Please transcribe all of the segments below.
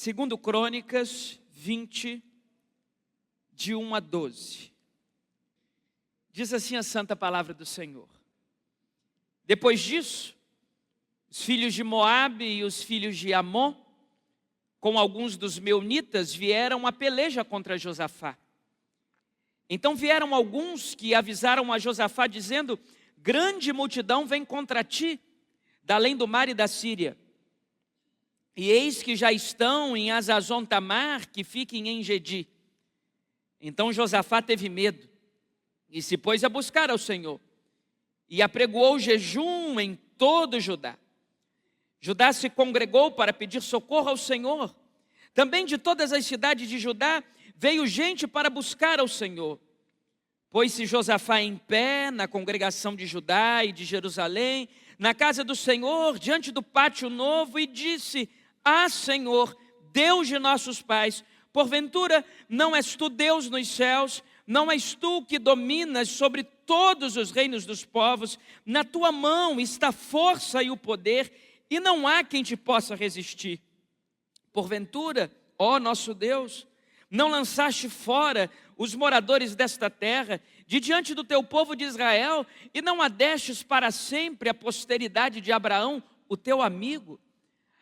Segundo Crônicas 20, de 1 a 12. Diz assim a santa palavra do Senhor. Depois disso, os filhos de Moabe e os filhos de Amon, com alguns dos meunitas, vieram a peleja contra Josafá. Então vieram alguns que avisaram a Josafá, dizendo: grande multidão vem contra ti, da além do mar e da Síria. E eis que já estão em Hazazon Tamar, que fica em Engedi. Então Josafá teve medo e se pôs a buscar ao Senhor. E apregoou jejum em todo Judá. Judá se congregou para pedir socorro ao Senhor. Também de todas as cidades de Judá veio gente para buscar ao Senhor. Pôs-se Josafá em pé na congregação de Judá e de Jerusalém, na casa do Senhor, diante do pátio novo, e disse: Ah, Senhor, Deus de nossos pais, porventura não és tu Deus nos céus? Não és tu que dominas sobre todos os reinos dos povos? Na tua mão está a força e o poder, e não há quem te possa resistir. Porventura, ó nosso Deus, não lançaste fora os moradores desta terra, de diante do teu povo de Israel, e não a destes para sempre a posteridade de Abraão, o teu amigo?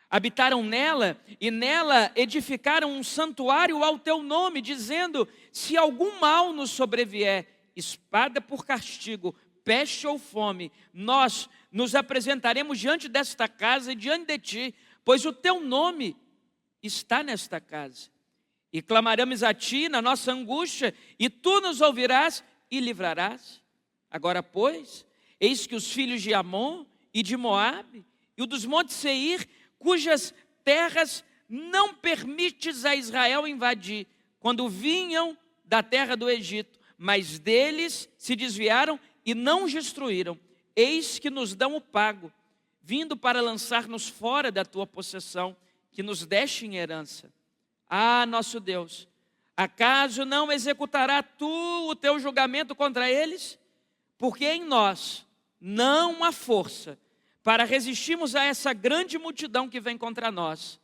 Habitaram nela, e nela edificaram um santuário ao teu nome, dizendo: se algum mal nos sobrevier, espada por castigo, peste ou fome, nós nos apresentaremos diante desta casa e diante de ti, pois o teu nome está nesta casa. E clamaremos a ti na nossa angústia, e tu nos ouvirás e livrarás. Agora, pois, eis que os filhos de Amon e de Moabe e o dos montes Seir, cujas terras não permites a Israel invadir, quando vinham da terra do Egito, mas deles se desviaram e não os destruíram. Eis que nos dão o pago, vindo para lançar-nos fora da tua possessão, que nos deste em herança. Ah, nosso Deus, acaso não executará tu o teu julgamento contra eles? Porque em nós não há força para resistirmos a essa grande multidão que vem contra nós,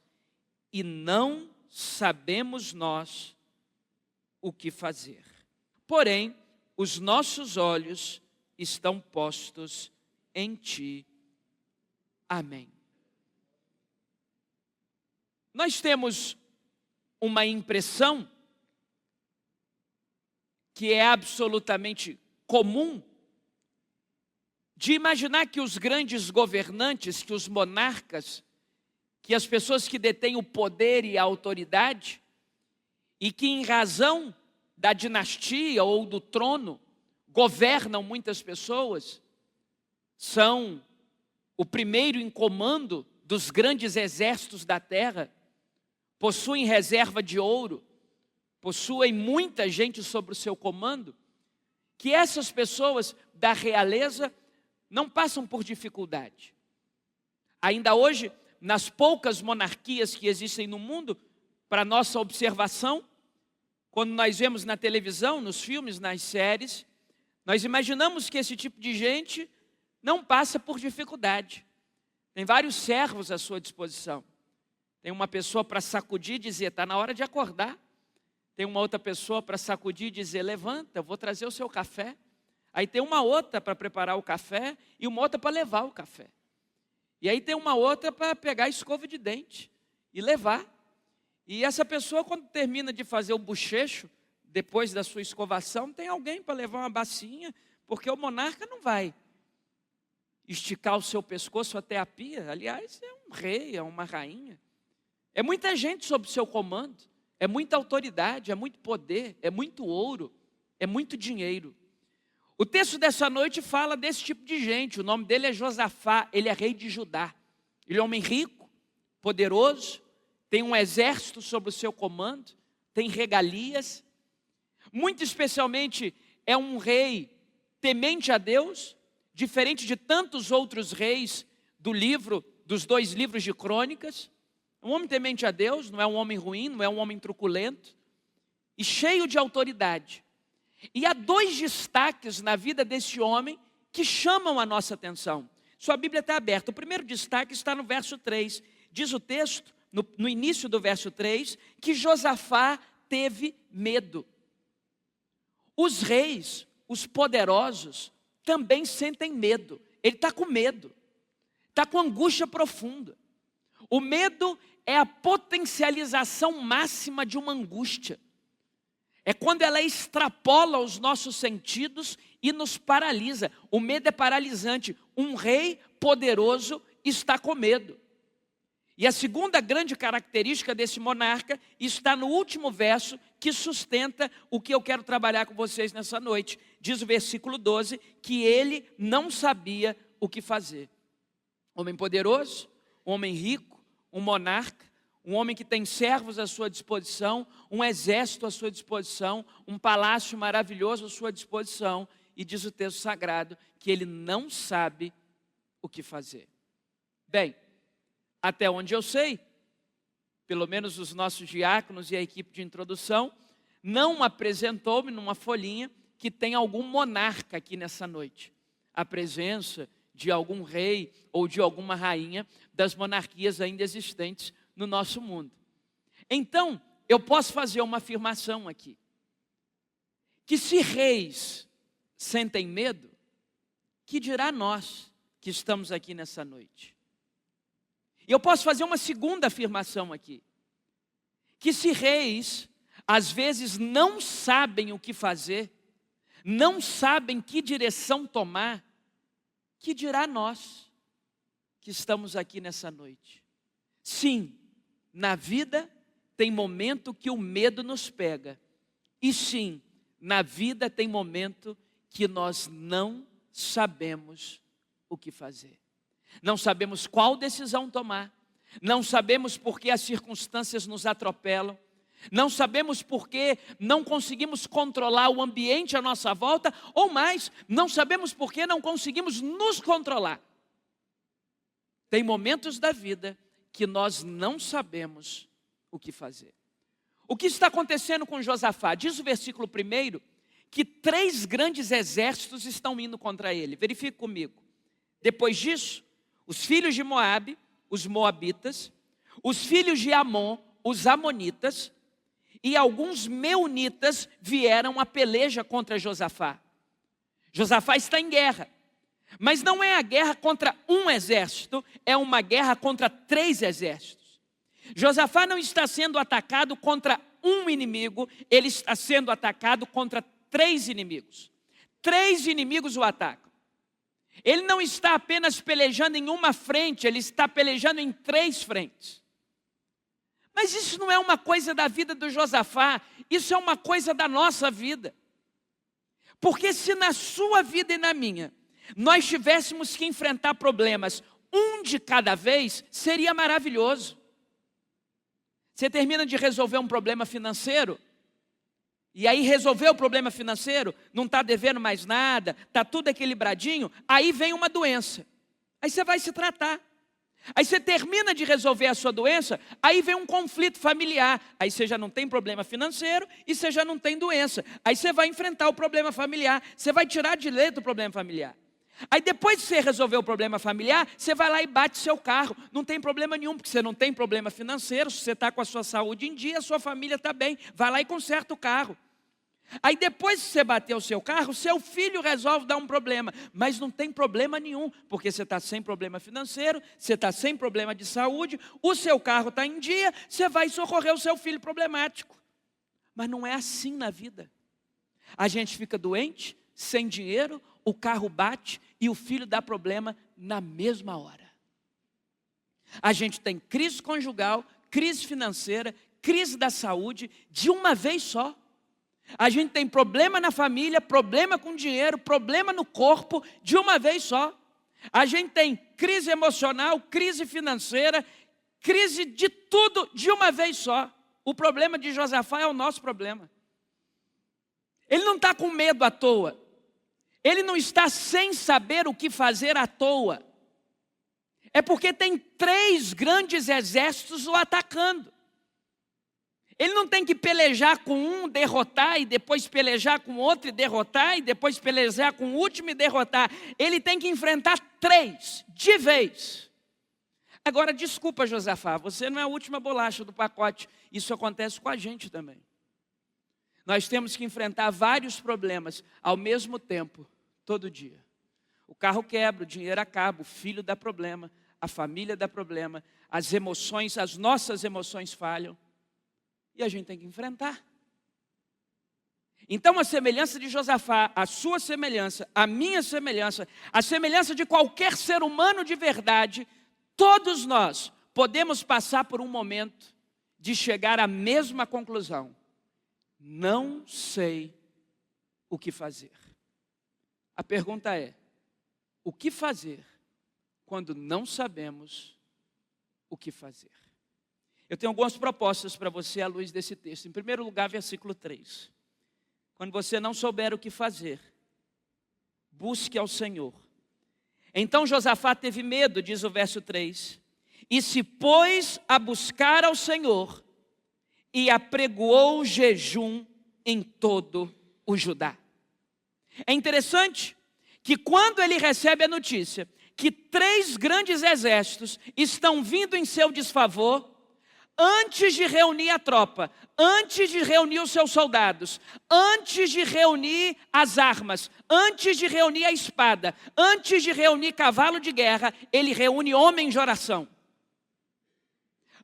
e não sabemos nós o que fazer. Porém, os nossos olhos estão postos em ti. Amém. Nós temos uma impressão que é absolutamente comum, de imaginar que os grandes governantes, que os monarcas, que as pessoas que detêm o poder e a autoridade, e que em razão da dinastia ou do trono governam muitas pessoas, são o primeiro em comando dos grandes exércitos da terra, possuem reserva de ouro, possuem muita gente sob o seu comando, que essas pessoas da realeza não passam por dificuldade. Ainda hoje, nas poucas monarquias que existem no mundo, para nossa observação, quando nós vemos na televisão, nos filmes, nas séries, nós imaginamos que esse tipo de gente não passa por dificuldade. Tem vários servos à sua disposição. Tem uma pessoa para sacudir e dizer: está na hora de acordar. Tem uma outra pessoa para sacudir e dizer: levanta, eu vou trazer o seu café. Aí tem uma outra para preparar o café e uma outra para levar o café. E aí tem uma outra para pegar a escova de dente e levar. E essa pessoa, quando termina de fazer o bochecho, depois da sua escovação, tem alguém para levar uma bacinha, porque o monarca não vai esticar o seu pescoço até a pia. Aliás, é um rei, é uma rainha. É muita gente sob seu comando, é muita autoridade, é muito poder, é muito ouro, é muito dinheiro. O texto dessa noite fala desse tipo de gente. O nome dele é Josafá, ele é rei de Judá. Ele é um homem rico, poderoso, tem um exército sob o seu comando, tem regalias. Muito especialmente, é um rei temente a Deus, diferente de tantos outros reis dos 2 livros de Crônicas. Um homem temente a Deus, não é um homem ruim, não é um homem truculento, e cheio de autoridade. E há 2 destaques na vida desse homem que chamam a nossa atenção. Sua Bíblia está aberta. O primeiro destaque está no verso 3. Diz o texto: no início do verso 3, que Josafá teve medo. Os reis, os poderosos, também sentem medo. Ele está com medo, está com angústia profunda. O medo é a potencialização máxima de uma angústia. É quando ela extrapola os nossos sentidos e nos paralisa. O medo é paralisante. Um rei poderoso está com medo. E a segunda grande característica desse monarca está no último verso, que sustenta o que eu quero trabalhar com vocês nessa noite. Diz o versículo 12, que ele não sabia o que fazer. Homem poderoso, homem rico, um monarca, um homem que tem servos à sua disposição, um exército à sua disposição, um palácio maravilhoso à sua disposição. E diz o texto sagrado que ele não sabe o que fazer. Bem, até onde eu sei, pelo menos os nossos diáconos e a equipe de introdução, não apresentou-me numa folhinha que tem algum monarca aqui nessa noite. A presença de algum rei ou de alguma rainha das monarquias ainda existentes no nosso mundo. Então, eu posso fazer uma afirmação aqui. Que se reis sentem medo, que dirá nós que estamos aqui nessa noite? E eu posso fazer uma segunda afirmação aqui. Que se reis, às vezes, não sabem o que fazer, não sabem que direção tomar, que dirá nós que estamos aqui nessa noite? Sim, na vida tem momento que o medo nos pega. E sim, na vida tem momento que nós não sabemos o que fazer. Não sabemos qual decisão tomar. Não sabemos por que as circunstâncias nos atropelam. Não sabemos por que não conseguimos controlar o ambiente à nossa volta. Ou mais, não sabemos por que não conseguimos nos controlar. Tem momentos da vida que nós não sabemos o que fazer. O que está acontecendo com Josafá? Diz o versículo 1 que 3 grandes exércitos estão indo contra ele. Verifique comigo. Depois disso, os filhos de Moabe, os moabitas, os filhos de Amon, os amonitas, e alguns meunitas vieram a peleja contra Josafá. Josafá está em guerra. Mas não é a guerra contra um exército, é uma guerra contra 3 exércitos. Josafá não está sendo atacado contra um inimigo, ele está sendo atacado contra 3 inimigos. 3 inimigos o atacam. Ele não está apenas pelejando em uma frente, ele está pelejando em 3 frentes. Mas isso não é uma coisa da vida do Josafá, isso é uma coisa da nossa vida. Porque se na sua vida e na minha, nós tivéssemos que enfrentar problemas, um de cada vez, seria maravilhoso. Você termina de resolver um problema financeiro, e aí resolveu o problema financeiro, não está devendo mais nada, está tudo equilibradinho, aí vem uma doença. Aí você vai se tratar. Aí você termina de resolver a sua doença, aí vem um conflito familiar. Aí você já não tem problema financeiro e você já não tem doença. Aí você vai enfrentar o problema familiar, você vai tirar de letra o problema familiar. Aí depois de você resolver o problema familiar, você vai lá e bate seu carro. Não tem problema nenhum, porque você não tem problema financeiro, se você está com a sua saúde em dia, a sua família está bem. Vai lá e conserta o carro. Aí depois de você bater o seu carro, seu filho resolve dar um problema. Mas não tem problema nenhum, porque você está sem problema financeiro, você está sem problema de saúde, o seu carro está em dia, você vai socorrer o seu filho problemático. Mas não é assim na vida. A gente fica doente, sem dinheiro, o carro bate e o filho dá problema na mesma hora. A gente tem crise conjugal, crise financeira, crise da saúde, de uma vez só. A gente tem problema na família, problema com dinheiro, problema no corpo, de uma vez só. A gente tem crise emocional, crise financeira, crise de tudo de uma vez só. O problema de Josafá é o nosso problema. Ele não está com medo à toa. Ele não está sem saber o que fazer à toa. É porque tem 3 grandes exércitos o atacando. Ele não tem que pelejar com um, derrotar, e depois pelejar com outro e derrotar, e depois pelejar com o último e derrotar. Ele tem que enfrentar 3 de vez. Agora, desculpa, Josafá, você não é a última bolacha do pacote. Isso acontece com a gente também. Nós temos que enfrentar vários problemas ao mesmo tempo, todo dia. O carro quebra, o dinheiro acaba, o filho dá problema, a família dá problema, as emoções, as nossas emoções falham. E a gente tem que enfrentar. Então a semelhança de Josafá, a sua semelhança, a minha semelhança, a semelhança de qualquer ser humano de verdade, todos nós podemos passar por um momento de chegar à mesma conclusão. Não sei o que fazer. A pergunta é, o que fazer quando não sabemos o que fazer? Eu tenho algumas propostas para você à luz desse texto. Em primeiro lugar, versículo 3. Quando você não souber o que fazer, busque ao Senhor. Então Josafá teve medo, diz o verso 3, e se pôs a buscar ao Senhor e apregoou jejum em todo o Judá. É interessante que quando ele recebe a notícia que 3 grandes exércitos estão vindo em seu desfavor, antes de reunir a tropa, antes de reunir os seus soldados, antes de reunir as armas, antes de reunir a espada, antes de reunir cavalo de guerra, ele reúne homens de oração.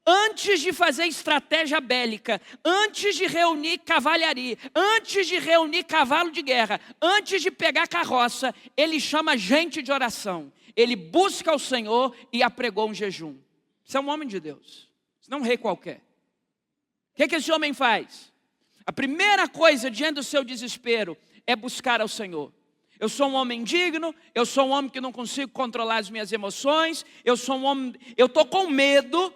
Antes de fazer estratégia bélica, antes de reunir cavalharia, antes de reunir cavalo de guerra, antes de pegar carroça, ele chama gente de oração. Ele busca o Senhor e apregou um jejum. Isso é um homem de Deus. Não um rei qualquer. O que esse homem faz? A primeira coisa diante do seu desespero é buscar ao Senhor. Eu sou um homem digno, eu sou um homem que não consigo controlar as minhas emoções, eu estou com medo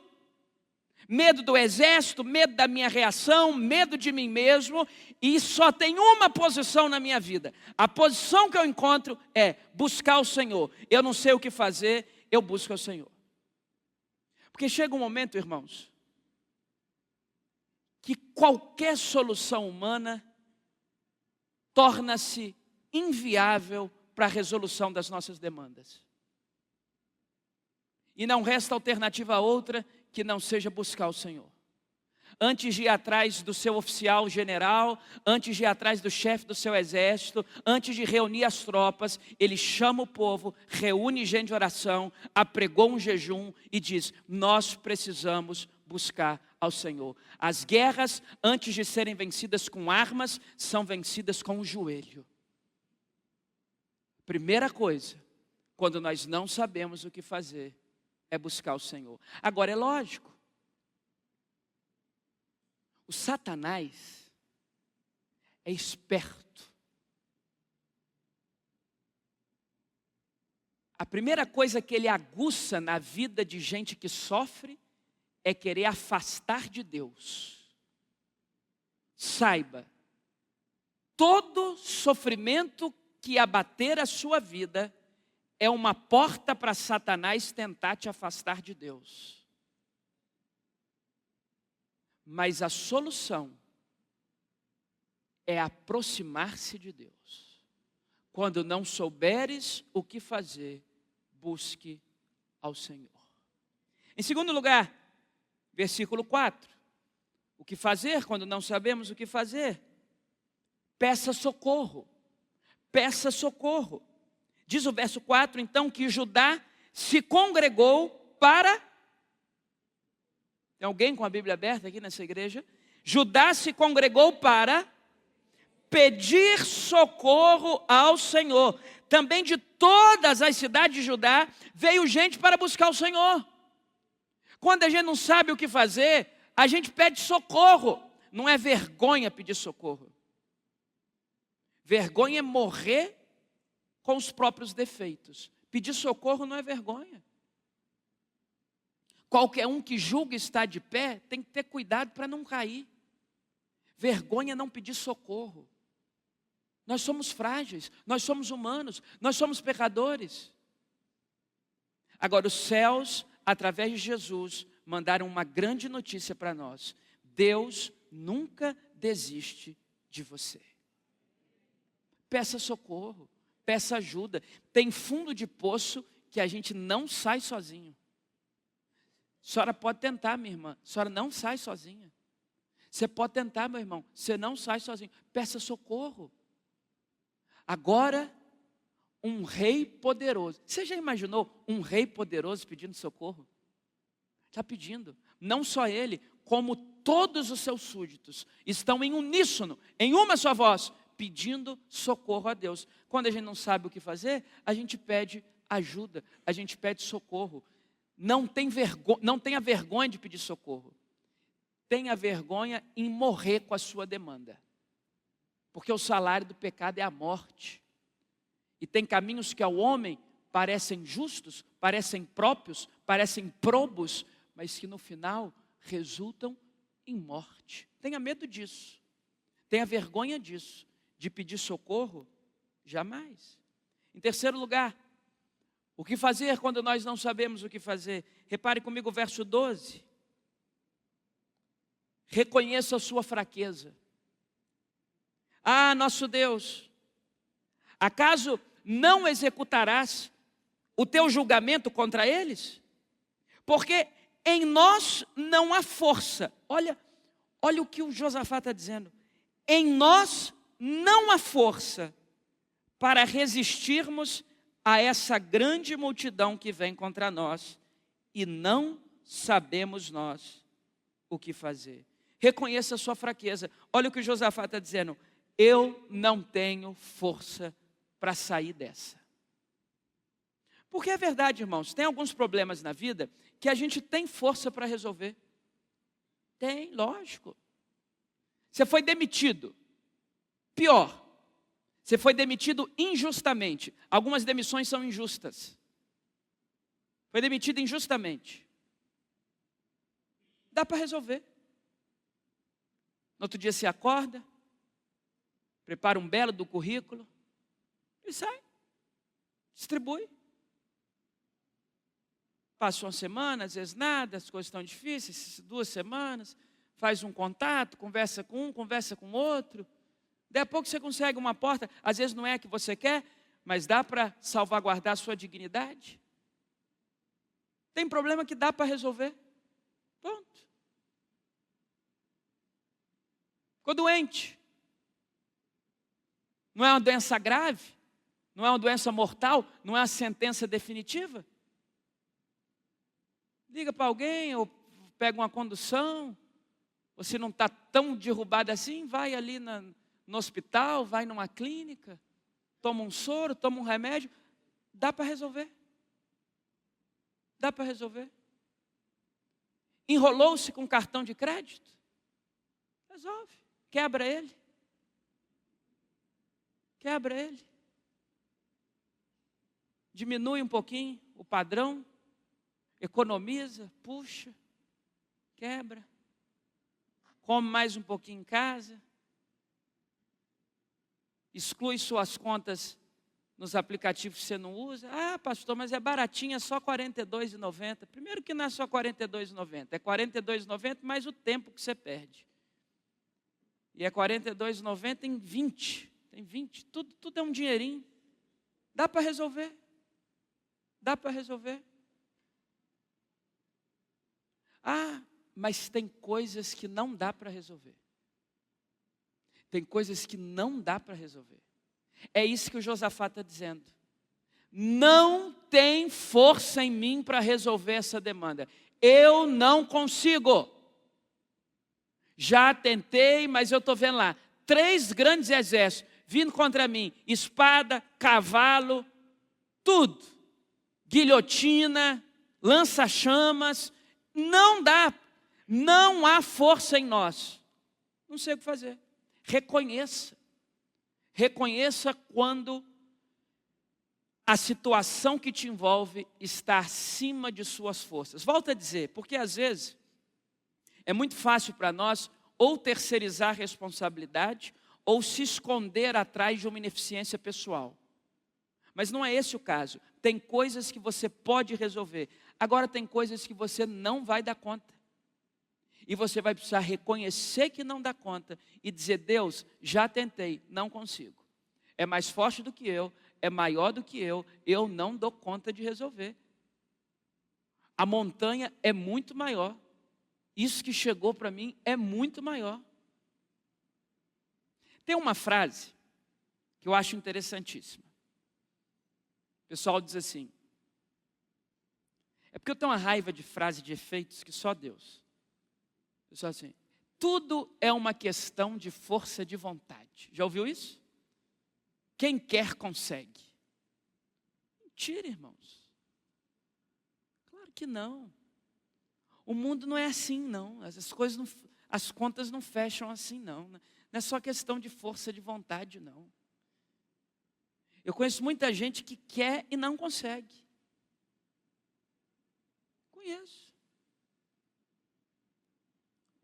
do exército, medo da minha reação, medo de mim mesmo, e só tem uma posição na minha vida. A posição que eu encontro é buscar o Senhor. Eu não sei o que fazer, eu busco ao Senhor. Porque chega um momento, irmãos, que qualquer solução humana torna-se inviável para a resolução das nossas demandas. E não resta alternativa outra que não seja buscar o Senhor. Antes de ir atrás do seu oficial general, antes de ir atrás do chefe do seu exército, antes de reunir as tropas, ele chama o povo, reúne gente de oração, apregou um jejum e diz, nós precisamos buscar ao Senhor. As guerras, antes de serem vencidas com armas, são vencidas com o joelho. Primeira coisa, quando nós não sabemos o que fazer, é buscar o Senhor. Agora é lógico, o Satanás é esperto. A primeira coisa que ele aguça na vida de gente que sofre é querer afastar de Deus. Saiba, todo sofrimento que abater a sua vida é uma porta para Satanás tentar te afastar de Deus. Mas a solução é aproximar-se de Deus. Quando não souberes o que fazer, busque ao Senhor. Em segundo lugar, versículo 4. O que fazer quando não sabemos o que fazer? Peça socorro. Peça socorro. Diz o verso 4, então, que Judá se congregou para... Tem alguém com a Bíblia aberta aqui nessa igreja? Judá se congregou para pedir socorro ao Senhor. Também de todas as cidades de Judá veio gente para buscar o Senhor. Quando a gente não sabe o que fazer, a gente pede socorro. Não é vergonha pedir socorro. Vergonha é morrer com os próprios defeitos. Pedir socorro não é vergonha. Qualquer um que julga estar de pé tem que ter cuidado para não cair. Vergonha é não pedir socorro. Nós somos frágeis, nós somos humanos, nós somos pecadores. Agora os céus, através de Jesus, mandaram uma grande notícia para nós. Deus nunca desiste de você. Peça socorro, peça ajuda. Tem fundo de poço que a gente não sai sozinho. senhora pode tentar, minha irmã, a senhora não sai sozinha. Você pode tentar, meu irmão, você não sai sozinho. Peça socorro. Agora, um rei poderoso. Você já imaginou um rei poderoso pedindo socorro? Está pedindo. Não só ele, como todos os seus súditos estão em uníssono, em uma só voz, pedindo socorro a Deus. Quando a gente não sabe o que fazer, a gente pede ajuda, a gente pede socorro. Não tenha vergonha de pedir socorro. Tenha vergonha em morrer com a sua demanda. Porque o salário do pecado é a morte. E tem caminhos que ao homem parecem justos, parecem próprios, parecem probos, mas que no final resultam em morte. Tenha medo disso. Tenha vergonha disso. De pedir socorro, jamais. Em terceiro lugar, o que fazer quando nós não sabemos o que fazer? Repare comigo o verso 12. Reconheça a sua fraqueza. Ah, nosso Deus, acaso não executarás o teu julgamento contra eles? Porque em nós não há força. Olha o que o Josafá está dizendo. Em nós não há força para resistirmos a essa grande multidão que vem contra nós, e não sabemos nós o que fazer. Reconheça a sua fraqueza. Olha o que o Josafá está dizendo. Eu não tenho força para sair dessa. Porque é verdade, irmãos, tem alguns problemas na vida que a gente tem força para resolver. Tem, lógico. Você foi demitido. Pior, você foi demitido injustamente. Algumas demissões são injustas. Foi demitido injustamente. Dá para resolver. No outro dia você acorda, prepara um belo do currículo e sai, distribui. Passa uma semana, às vezes nada, as coisas estão difíceis, 2 semanas, faz um contato, conversa com um, conversa com outro. Daí a pouco você consegue uma porta, às vezes não é a que você quer, mas dá para salvaguardar a sua dignidade. Tem problema que dá para resolver. Pronto. Ficou doente. Não é uma doença grave, não é uma doença mortal, não é uma sentença definitiva. Liga para alguém, ou pega uma condução, ou se não está tão derrubado assim, vai ali no hospital, vai numa clínica, toma um soro, toma um remédio, dá para resolver. Dá para resolver. Enrolou-se com cartão de crédito? Resolve, quebra ele. Quebra ele. Diminui um pouquinho o padrão, economiza, puxa, quebra. Come mais um pouquinho em casa. Exclui suas contas nos aplicativos que você não usa. Ah, pastor, mas é baratinho, é só R$ 42,90. Primeiro que não é só R$ 42,90, é R$ 42,90 mais o tempo que você perde. E é R$ 42,90 em 20. Tem 20, tudo é um dinheirinho. Dá para resolver. Dá para resolver. Ah, mas tem coisas que não dá para resolver. Tem coisas que não dá para resolver. É isso que o Josafá está dizendo. Não tem força em mim para resolver essa demanda. Eu não consigo. Já tentei, mas eu estou vendo lá 3 grandes exércitos vindo contra mim. Espada, cavalo, tudo. Guilhotina, lança-chamas. Não dá. Não há força em nós. Não sei o que fazer. Reconheça. Reconheça quando a situação que te envolve está acima de suas forças. Volto a dizer, porque às vezes é muito fácil para nós ou terceirizar a responsabilidade ou se esconder atrás de uma ineficiência pessoal. Mas não é esse o caso. Tem coisas que você pode resolver. Agora tem coisas que você não vai dar conta. E você vai precisar reconhecer que não dá conta e dizer, Deus, já tentei, não consigo. É mais forte do que eu, é maior do que eu não dou conta de resolver. A montanha é muito maior. Isso que chegou para mim é muito maior. Tem uma frase que eu acho interessantíssima. O pessoal diz assim: é porque eu tenho uma raiva de frase de efeitos que só Deus. O pessoal assim: tudo é uma questão de força de vontade. Já ouviu isso? Quem quer consegue. Mentira, irmãos. Claro que não. O mundo não é assim, não. As coisas não, as contas não fecham assim, não. Não é só questão de força de vontade, não. Eu conheço muita gente que quer e não consegue. Conheço.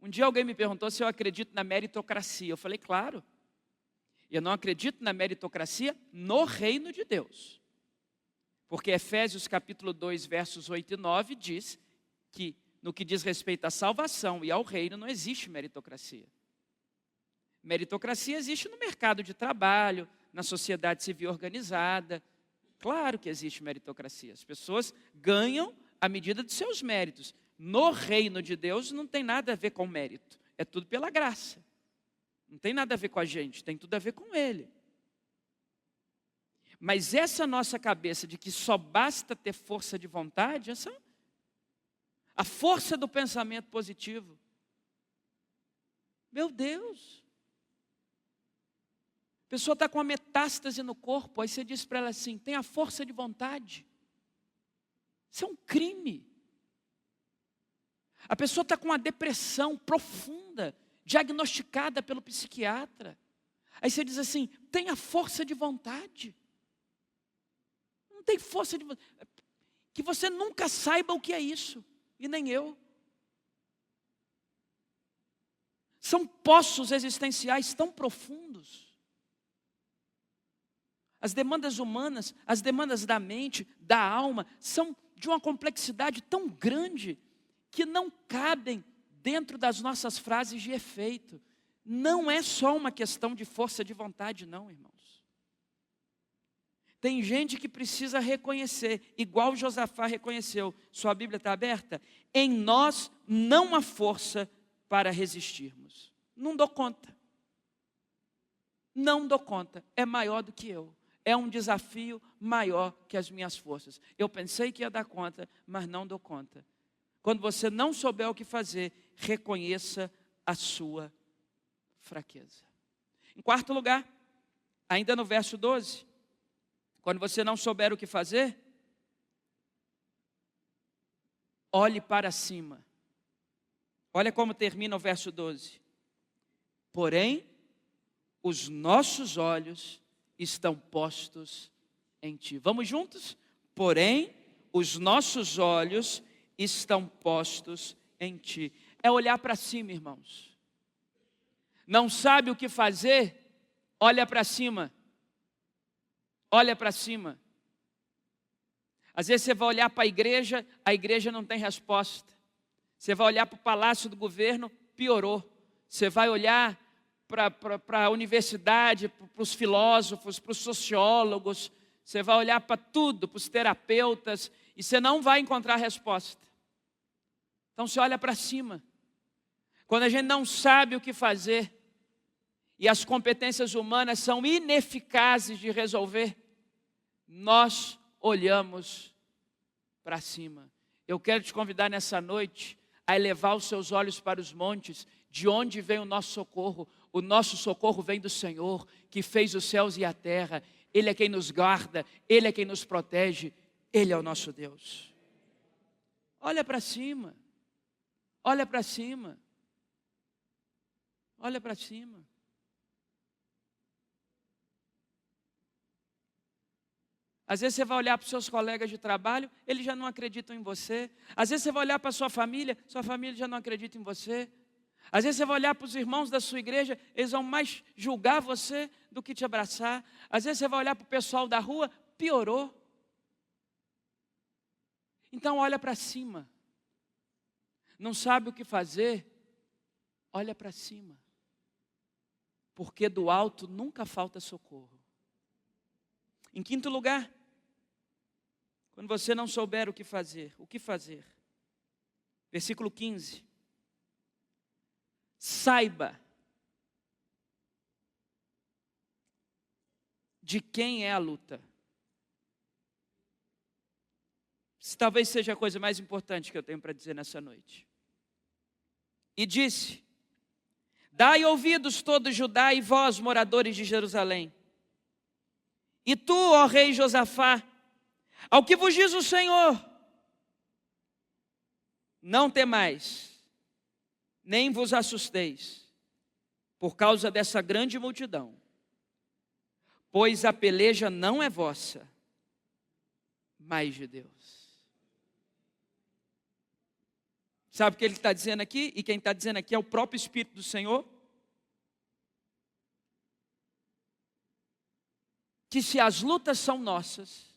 Um dia alguém me perguntou se eu acredito na meritocracia. Eu falei, claro. Eu não acredito na meritocracia no reino de Deus. Porque Efésios capítulo 2, versos 8 e 9 diz que no que diz respeito à salvação e ao reino não existe meritocracia. Meritocracia existe no mercado de trabalho, na sociedade civil organizada. Claro que existe meritocracia. As pessoas ganham à medida de seus méritos. No reino de Deus não tem nada a ver com mérito. É tudo pela graça. Não tem nada a ver com a gente, tem tudo a ver com Ele. Mas essa nossa cabeça de que só basta ter força de vontade, a força do pensamento positivo. Meu Deus. A pessoa está com uma metástase no corpo, aí você diz para ela assim, tem a força de vontade. Isso é um crime. A pessoa está com uma depressão profunda, diagnosticada pelo psiquiatra. Aí você diz assim, tem a força de vontade. Não tem força de vontade. Que você nunca saiba o que é isso, e nem eu. São poços existenciais tão profundos. As demandas humanas, as demandas da mente, da alma, são de uma complexidade tão grande que não cabem dentro das nossas frases de efeito. Não é só uma questão de força de vontade, não, irmãos. Tem gente que precisa reconhecer, igual Josafá reconheceu. Sua Bíblia está aberta? Em nós não há força para resistirmos. Não dou conta. Não dou conta. É maior do que eu. É um desafio maior que as minhas forças. Eu pensei que ia dar conta, mas não dou conta. Quando você não souber o que fazer, reconheça a sua fraqueza. Em quarto lugar, ainda no verso 12, quando você não souber o que fazer, olhe para cima. Olha como termina o verso 12. Porém, os nossos olhos estão postos em ti. Vamos juntos? Porém, os nossos olhos estão postos em ti. É olhar para cima, irmãos. Não sabe o que fazer? Olha para cima. Olha para cima. Às vezes você vai olhar para a igreja não tem resposta. Você vai olhar para o palácio do governo, piorou. Você vai olhar para a universidade, para os filósofos, para os sociólogos, você vai olhar para tudo, para os terapeutas, e você não vai encontrar resposta. Então você olha para cima. Quando a gente não sabe o que fazer, e as competências humanas são ineficazes de resolver, nós olhamos para cima. Eu quero te convidar nessa noite a elevar os seus olhos para os montes, de onde vem o nosso socorro. O nosso socorro vem do Senhor, que fez os céus e a terra. Ele é quem nos guarda, Ele é quem nos protege, Ele é o nosso Deus. Olha para cima, olha para cima, olha para cima. Às vezes você vai olhar para os seus colegas de trabalho, eles já não acreditam em você. Às vezes você vai olhar para a sua família já não acredita em você. Às vezes você vai olhar para os irmãos da sua igreja, eles vão mais julgar você do que te abraçar. Às vezes você vai olhar para o pessoal da rua, piorou. Então olha para cima. Não sabe o que fazer? Olha para cima. Porque do alto nunca falta socorro. Em quinto lugar, quando você não souber o que fazer, Versículo 15. Saiba de quem é a luta. Isso talvez seja a coisa mais importante que eu tenho para dizer nessa noite. E disse: dai ouvidos todo Judá e vós, moradores de Jerusalém. E tu, ó rei Josafá, ao que vos diz o Senhor, não temais, nem vos assusteis, por causa dessa grande multidão, pois a peleja não é vossa, mas de Deus. Sabe o que ele está dizendo aqui? E quem está dizendo aqui é o próprio Espírito do Senhor. Que se as lutas são nossas,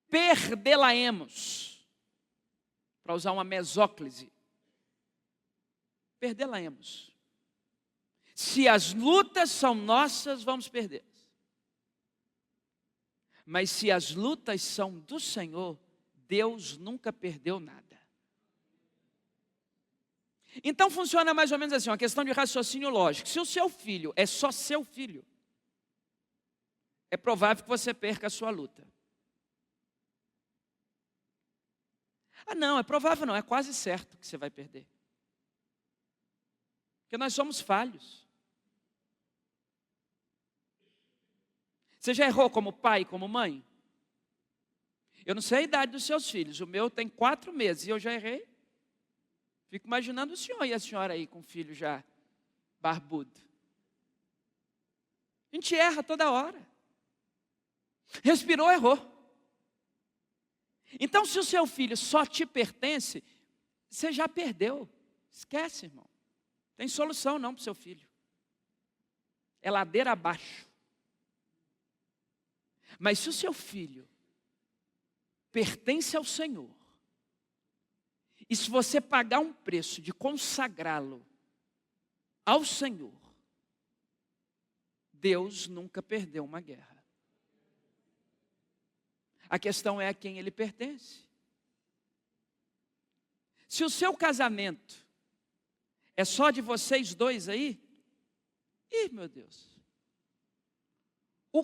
perdê-la-emos, para usar uma mesóclise, perdê-la-emos. Se as lutas são nossas, vamos perder. Mas se as lutas são do Senhor, Deus nunca perdeu nada. Então funciona mais ou menos assim, uma questão de raciocínio lógico. Se o seu filho é só seu filho, é provável que você perca a sua luta. Ah não, é provável não, é quase certo que você vai perder. Porque nós somos falhos. Você já errou como pai, como mãe? Eu não sei a idade dos seus filhos, o meu tem 4 meses e eu já errei. Fico imaginando o senhor e a senhora aí com o filho já barbudo. A gente erra toda hora. Respirou, errou. Então, se o seu filho só te pertence, você já perdeu. Esquece, irmão. Tem solução não para o seu filho. É ladeira abaixo. Mas se o seu filho pertence ao Senhor, e se você pagar um preço de consagrá-lo ao Senhor, Deus nunca perdeu uma guerra. A questão é a quem ele pertence. Se o seu casamento é só de vocês dois aí, meu Deus, o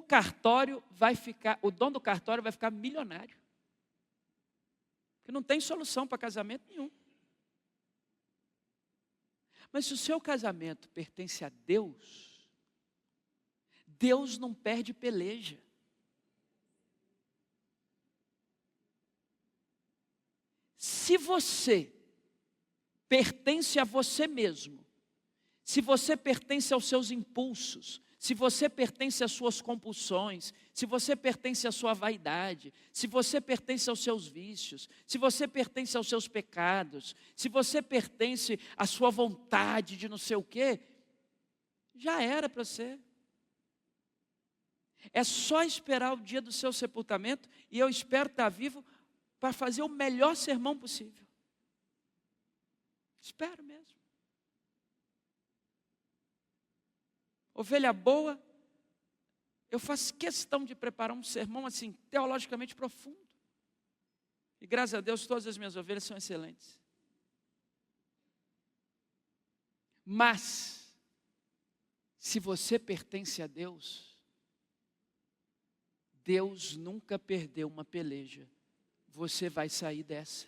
dono do cartório vai ficar milionário. Porque não tem solução para casamento nenhum. Mas se o seu casamento pertence a Deus, Deus não perde peleja. Se você pertence a você mesmo, se você pertence aos seus impulsos, se você pertence às suas compulsões, se você pertence à sua vaidade, se você pertence aos seus vícios, se você pertence aos seus pecados, se você pertence à sua vontade de não sei o quê, já era para você. É só esperar o dia do seu sepultamento e eu espero estar vivo para fazer o melhor sermão possível. Espero mesmo. Ovelha boa, eu faço questão de preparar um sermão assim, teologicamente profundo. E graças a Deus, todas as minhas ovelhas são excelentes. Mas, se você pertence a Deus, Deus nunca perdeu uma peleja. Você vai sair dessa.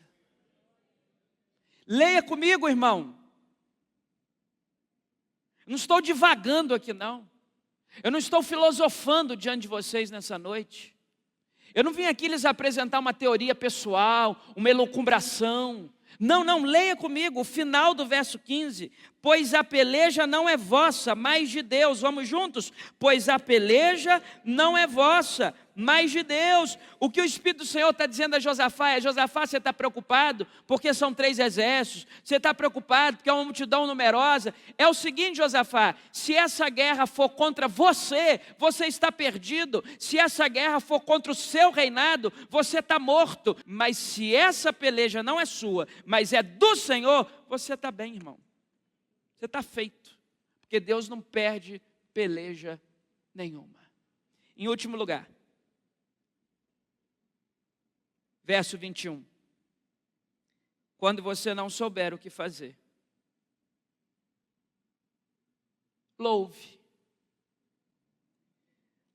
Leia comigo, irmão. Não estou divagando aqui, não. Eu não estou filosofando diante de vocês nessa noite. Eu não vim aqui lhes apresentar uma teoria pessoal, uma elucubração. Não, leia comigo o final do verso 15. Pois a peleja não é vossa, mas de Deus. Vamos juntos? Pois a peleja não é vossa, mas de Deus. O que o Espírito do Senhor está dizendo a Josafá é: Josafá, você está preocupado porque são 3 exércitos, você está preocupado porque é uma multidão numerosa. É o seguinte, Josafá, se essa guerra for contra você, você está perdido. Se essa guerra for contra o seu reinado, você está morto. Mas se essa peleja não é sua, mas é do Senhor, você está bem, irmão. Você está feito, porque Deus não perde peleja nenhuma. Em último lugar, verso 21. quando você não souber o que fazer. Louve.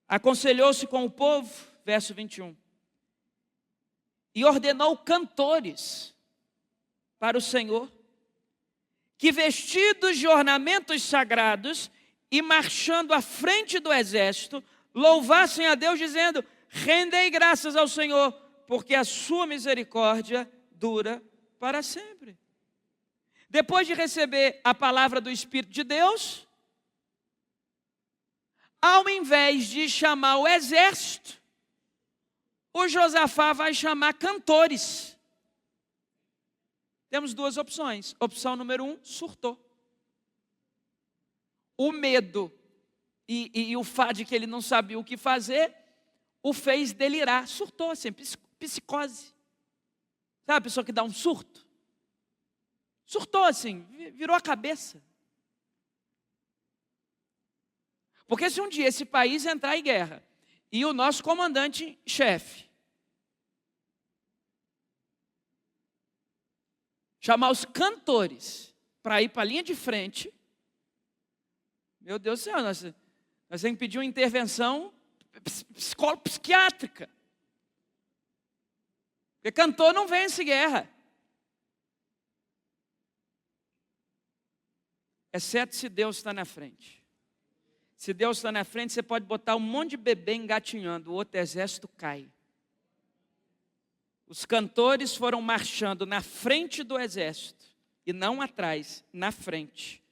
Aconselhou-se com o povo, verso 21, e ordenou cantores para o Senhor, que vestidos de ornamentos sagrados e marchando à frente do exército, louvassem a Deus dizendo: rendei graças ao Senhor, porque a sua misericórdia dura para sempre. Depois de receber a palavra do Espírito de Deus, ao invés de chamar o exército, o Josafá vai chamar cantores. Temos duas opções. Opção número 1, surtou. O medo e o fato de que ele não sabia o que fazer, o fez delirar. Surtou, assim, psicose. Sabe a pessoa que dá um surto? Surtou assim, virou a cabeça. Porque se um dia esse país entrar em guerra e o nosso comandante-chefe chamar os cantores para ir para a linha de frente, meu Deus do céu, nós temos que pedir uma intervenção psiquiátrica. Porque cantor não vence guerra. Exceto se Deus está na frente. Se Deus está na frente, você pode botar um monte de bebê engatinhando, o outro exército cai. Os cantores foram marchando na frente do exército, e não atrás, na frente,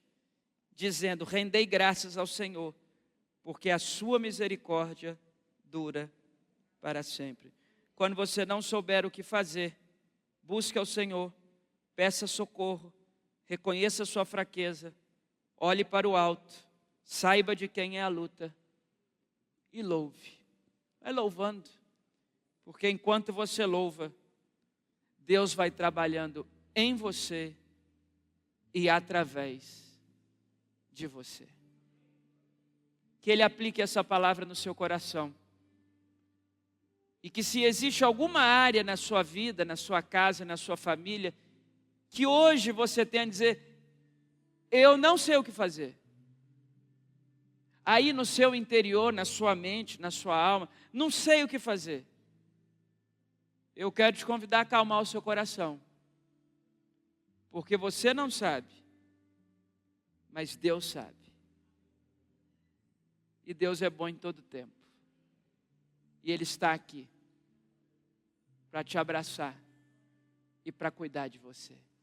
dizendo: rendei graças ao Senhor, porque a sua misericórdia dura para sempre. Quando você não souber o que fazer, busque ao Senhor, peça socorro, reconheça a sua fraqueza, olhe para o alto, saiba de quem é a luta e louve. Vai louvando, porque enquanto você louva, Deus vai trabalhando em você e através de você. Que Ele aplique essa palavra no seu coração. E que se existe alguma área na sua vida, na sua casa, na sua família, que hoje você tenha a dizer: eu não sei o que fazer. Aí no seu interior, na sua mente, na sua alma, não sei o que fazer. Eu quero te convidar a acalmar o seu coração. Porque você não sabe, mas Deus sabe. E Deus é bom em todo tempo. E Ele está aqui para te abraçar e para cuidar de você.